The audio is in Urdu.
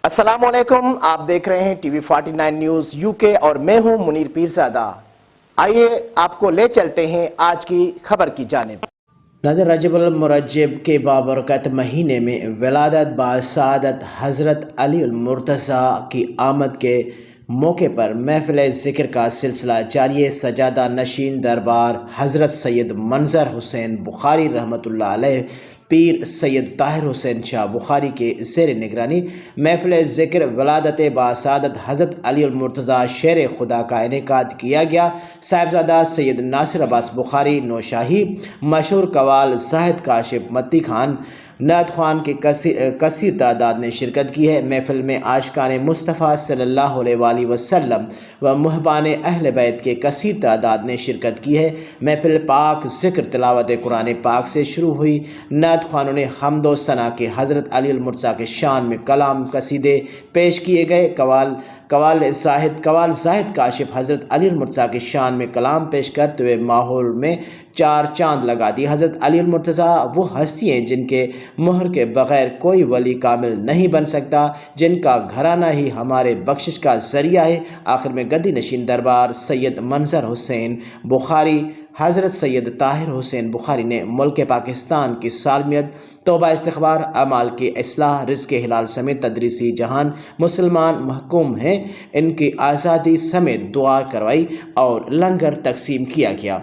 السلام علیکم، آپ دیکھ رہے ہیں ٹی وی 49 نیوز UK اور میں ہوں منیر پیرزادہ۔ آئیے آپ کو لے چلتے ہیں آج کی خبر کی جانب۔ ناظرین، رجب المرجب کے بابرکت مہینے میں ولادت باسعادت حضرت علی المرتضیٰ کی آمد کے موقع پر محفل ذکر کا سلسلہ جاری ہے۔ سجادہ نشین دربار حضرت سید منظر حسین بخاری رحمۃ اللہ علیہ پیر سید طاہر حسین شاہ بخاری کے زیر نگرانی محفل ذکر ولادت باسعادت حضرت علی المرتضیٰ شیر خدا کا انعقاد کیا گیا۔ صاحبزادہ سید ناصر عباس بخاری نوشاہی، مشہور قوال زاہد کاشف متی خان، نعت خوان کی کثیر تعداد نے شرکت کی ہے۔ محفل میں عاشقان مصطفیٰ صلی اللہ علیہ وآلہ وسلم و محبان اہل بیت کے کثیر تعداد نے شرکت کی ہے۔ محفل پاک ذکر تلاوت قرآن پاک سے شروع ہوئی۔ نعت خوانوں نے حمد و ثنا کے حضرت علی المرتضیٰ کے شان میں کلام قصیدے پیش کیے گئے۔ قوال زاہد کاشف حضرت علی المرتضیٰ کے شان میں کلام پیش کرتے ہوئے ماحول میں چار چاند لگا دی۔ حضرت علی المرتضیٰ وہ ہستی ہیں جن کے مہر کے بغیر کوئی ولی کامل نہیں بن سکتا، جن کا گھرانہ ہی ہمارے بخشش کا ذریعہ ہے۔ آخر میں گدی نشین دربار سید منظر حسین بخاری حضرت سید طاہر حسین بخاری نے ملک پاکستان کی سالمیت، توبہ استغفار، اعمال کی اصلاح، رزق حلال سمیت تدریسی جہان مسلمان محکوم ہیں، ان کی آزادی سمیت دعا کروائی اور لنگر تقسیم کیا گیا۔